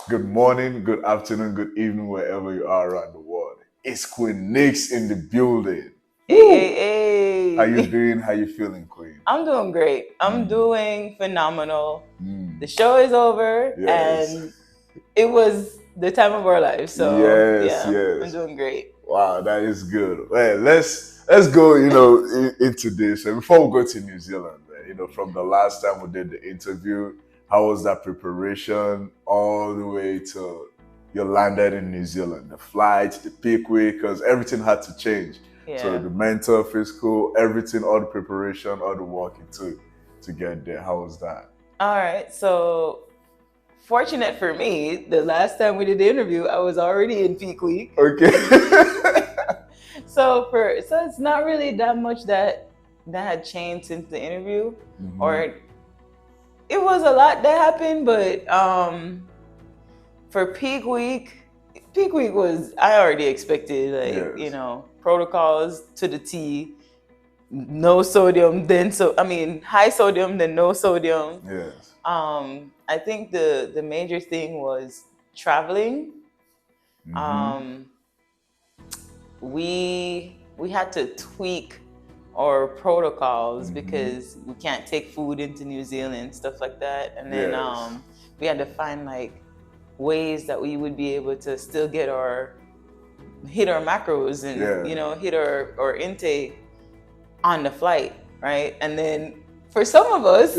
Good morning, good afternoon, good evening, wherever you are around the world. It's Queen Nix in the building. Hey, Woo! How hey, you hey. doing? How you feeling, Queen? I'm doing great. I'm Mm, doing phenomenal. The mm. show is over Yes, and it was the time of our lives. So, yes, yeah, I'm yes. doing great. Wow, that is good. Well, let's go. Into this. And before we go to New Zealand, from the last time we did the interview, how was that preparation all the way to you landed in New Zealand? The flights, the peak week, because everything had to change. So Yeah. the mental, physical, everything, all the preparation, all the work it took to get there. How was that? All right. So, fortunate for me, the last time we did the interview, I was already in peak week. Okay. So it's not really that much that had changed since the interview, Mhm. or it was a lot that happened, but for peak week was I already expected, like, Yes. protocols to the T. No sodium, then high sodium, then no sodium. Yes. I think the major thing was traveling. Mm-hmm. Um, we had to tweak our protocols Mm-hmm. because we can't take food into New Zealand, stuff like that. And then Yes. we had to find like ways that we would be able to still hit our macros and Yeah. hit our intake on the flight, right? And then for some of us,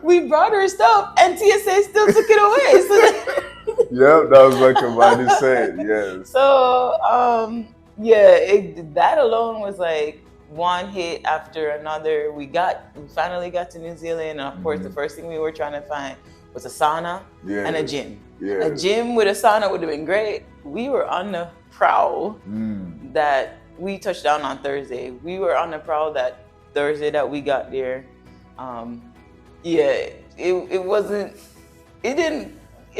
we brought our stuff and TSA still took it away. Yep, that was what Cavani said. Yes. That alone was like one hit after another. We finally got to New Zealand, and of course, the first thing we were trying to find was a sauna and a Yes. gym. A Yes. gym with a sauna would have been great. We were on the prowl Mm. that we touched down on Thursday. We were on the prowl that Thursday that we got there. It wasn't. It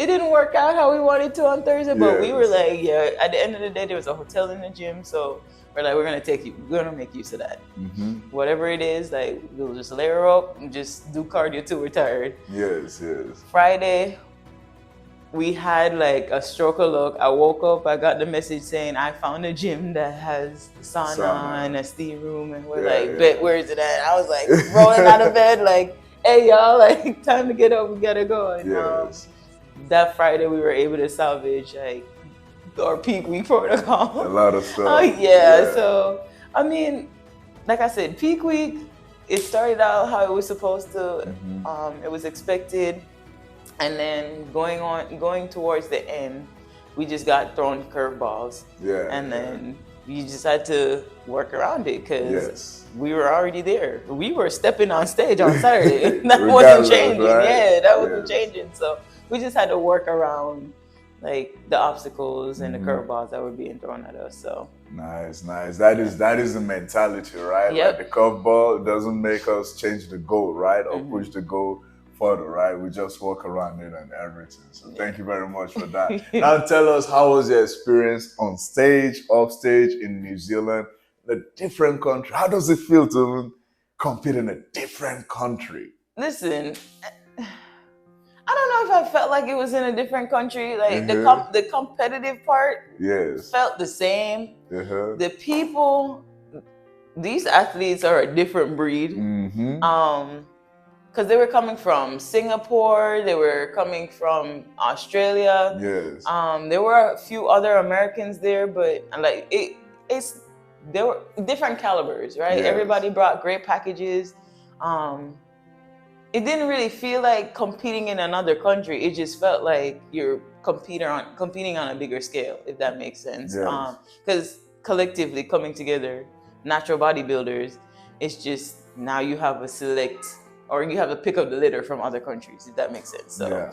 didn't work out how we wanted to on Thursday, but we were Yes. like, yeah. At the end of the day, there was a hotel in the gym, so we're like, we're gonna make use of that. Mm-hmm. Whatever it is, like we'll just layer up and just do cardio till we're tired. Yes. Yes. Friday, we had like a stroke of luck. I woke up, I got the message saying I found a gym that has sauna Sauna. and a steam room, and we're Yeah. like, Yeah. bet, where's it at? I was like rolling out of bed, like, hey y'all, like time to get up, we gotta go. And Yes. that Friday we were able to salvage like our peak week protocol. A lot of stuff. Oh yeah. So I mean, like I said, peak week, it started out how it was supposed to. Mm-hmm. It was expected, and then going towards the end, we just got thrown curveballs, Yeah. and then you just had to work around it because Yes. we were already there. We were stepping on stage on Saturday. That wasn't Regardless, changing. right? Yeah, that wasn't Yes. changing. So we just had to work around like the obstacles and the Mhm. curveballs that were being thrown at us. So Nice, nice. That is the mentality, right? Yep. Like the curveball doesn't make us change the goal, right? Or Mhm. push the goal further, right? We just walk around it and everything. So thank you very much for that. Now tell us, how was your experience on stage, off stage in New Zealand, a different country? How does it feel to even compete in a different country? Listen, I don't know if I felt like it was in a different country. Like Mhm. the competitive part Yes. felt the same. Uh-huh. The people, these athletes are a different breed. Mm-hmm. Because they were coming from Singapore, they were coming from Australia. Yes. There were a few other Americans there, but like there were different calibers, right? Yes. Everybody brought great packages. It didn't really feel like competing in another country. It just felt like you're competing on a bigger scale, if that makes sense. Yes. Because collectively coming together, natural bodybuilders, it's just now you have a select, or you have a pick of the litter from other countries, if that makes sense. So Yeah.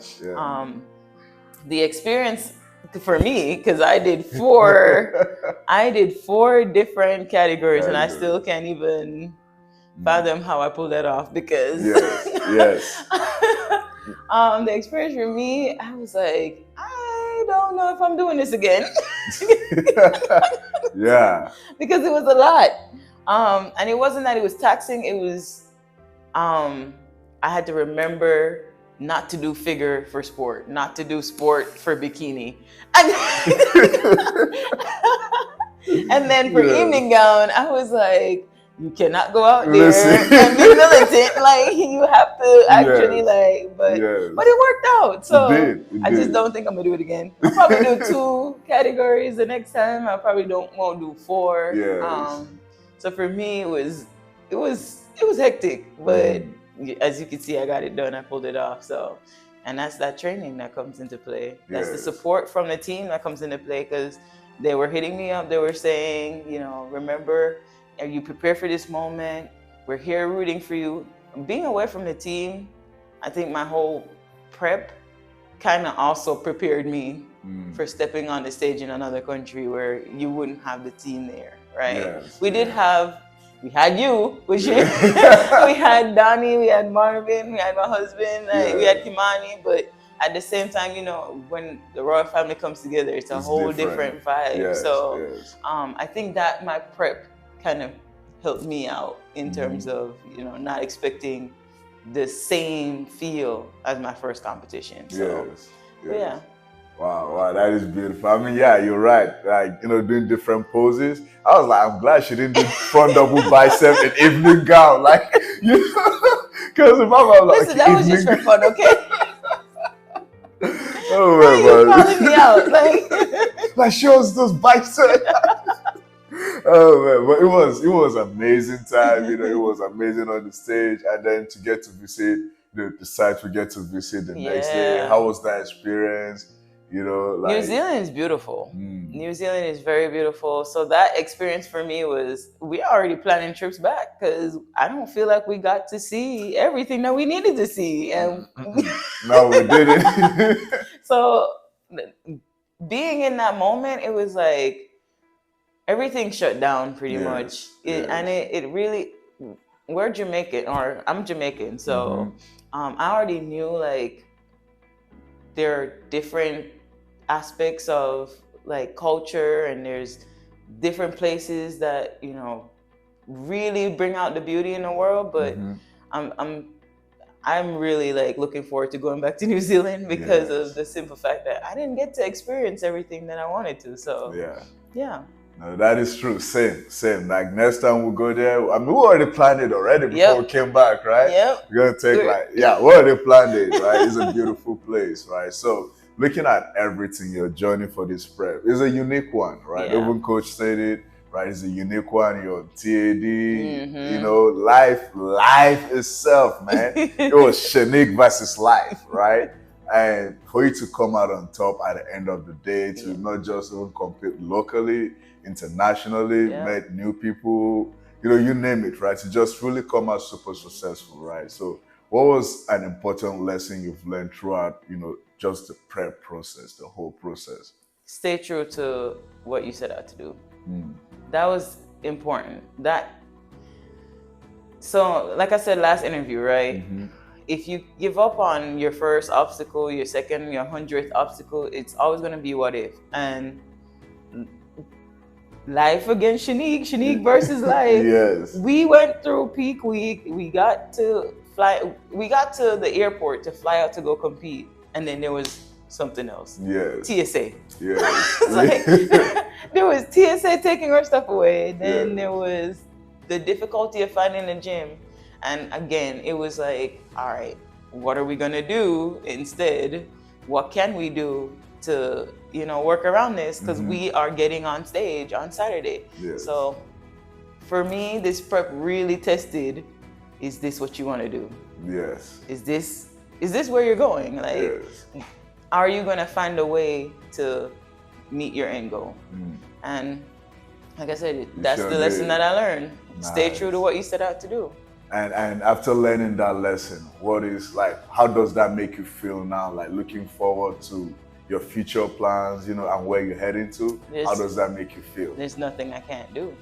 the experience for me, because I did four different categories, and I still can't even fathom how I pulled that off, because Yes. the experience for me, I was like, I don't know if I'm doing this again. Yeah. Because it was a lot. And it wasn't that it was taxing, it was I had to remember not to do figure for sport, not to do sport for bikini. And, and then for evening gown, I was like, you cannot go out there and be militant. Like, you have to actually but it worked out. So it I just don't think I'm gonna do it again. I'll probably do 2 categories the next time. I probably won't do 4. So for me, it was hectic, but as you can see, I got it done. I pulled it off. So, and that's that training that comes into play. That's the support from the team that comes into play, because they were hitting me up. They were saying, remember, are you prepared for this moment? We're here rooting for you. Being away from the team, I think my whole prep kind of also prepared me for stepping on the stage in another country where you wouldn't have the team there, right? We had you, which we had Donnie, we had Marvin, we had my husband, we had Kimani, but at the same time, when the royal family comes together, it's a whole different vibe. I think that my prep kind of helped me out in terms of, not expecting the same feel as my first competition. So, yeah. Wow, that is beautiful. I mean, yeah, you're right. Like, doing different poses. I was like, I'm glad she didn't do front double bicep in evening gown. Like, because if I'm like, listen, that was just for fun, okay? Oh man, you calling me out, like shows those biceps. Oh man, but it was amazing time. It was amazing on the stage, and then to get to visit the site we get to visit the next day. How was that experience? New Zealand is beautiful. New Zealand is very beautiful. So that experience for me was, we already planning trips back, because I don't feel like we got to see everything that we needed to see. And no, we didn't. So being in that moment, it was like everything shut down pretty much. And it really, we're Jamaican, or I'm Jamaican. So I already knew like there are different aspects of like culture, and there's different places that really bring out the beauty in the world. But I'm really like looking forward to going back to New Zealand, because of the simple fact that I didn't get to experience everything that I wanted to. So yeah. No, that is true. Same. Like next time we'll go there. I mean, we already planned it already before we came back, right? We're gonna take we already planned it, right? It's a beautiful place, right? So looking at everything, your journey for this prep is a unique one, right? Even Coach said it, right? It's a unique one. Your TAD, life itself, man. It was Shanique versus life, right? And for you to come out on top at the end of the day, to not just even compete locally, internationally, met new people, you name it, right? To just really come out super successful, right? So what was an important lesson you've learned throughout, just the prep process, the whole process? Stay true to what you set out to do. That was important. So like I said last interview, right? If you give up on your first obstacle, your second, your 100th obstacle, it's always going to be what if. And life against Shanique versus life. We went through peak week. We got to the airport to fly out to go compete. And then there was something else. TSA. Like, there was TSA taking our stuff away. Then there was the difficulty of finding a gym. And again, it was like, all right, what are we gonna do instead? What can we do to, work around this? Because we are getting on stage on Saturday. So for me, this prep really tested, is this what you want to do? Is this where you're going? Like, are you gonna find a way to meet your end goal? And like I said, that's the lesson that I learned. Stay true to what you set out to do. And after learning that lesson, how does that make you feel now? Like looking forward to your future plans, and where you're heading to? How does that make you feel? There's nothing I can't do.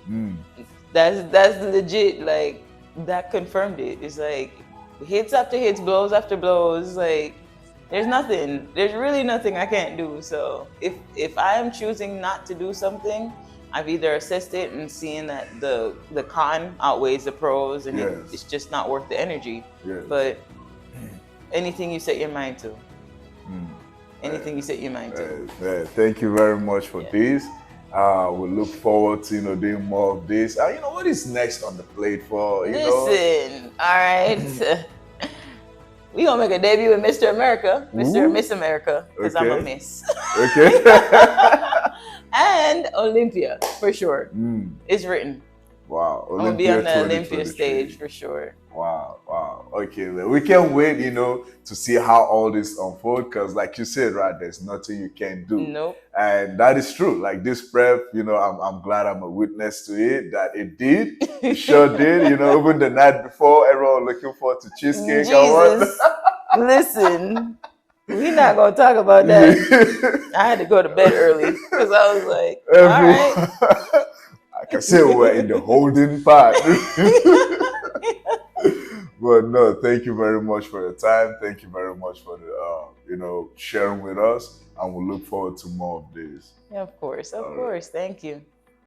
That's legit, like, that confirmed it. It's like hits after hits, blows after blows. Like, there's really nothing I can't do. So if I am choosing not to do something, I've either assessed it and seen that the con outweighs the pros, and it's just not worth the energy. But Anything you set your mind to. Anything you set your mind to. Thank you very much for this. We look forward to doing more of this. What is next on the plate for Listen, all right. We gonna make a debut with Mr. America, Mr. and Miss America, because I'm a Miss. Okay. And Olympia for sure. It's written. Wow. I'm gonna be on the Olympia stage for sure. Wow. Okay, man. We can't wait, to see how all this unfolds. Because, like you said, right, there's nothing you can do. Nope. And that is true. Like this prep, I'm glad I'm a witness to it. That it did. It sure did. Even the night before, everyone looking forward to cheesecake. Jesus. Listen, we're not gonna talk about that. I had to go to bed early because I was like, all right. I can say we're in the holding part. But no, thank you very much for your time. Thank you very much for the sharing with us, and we'll look forward to more of this. Yeah, of course. Thank you.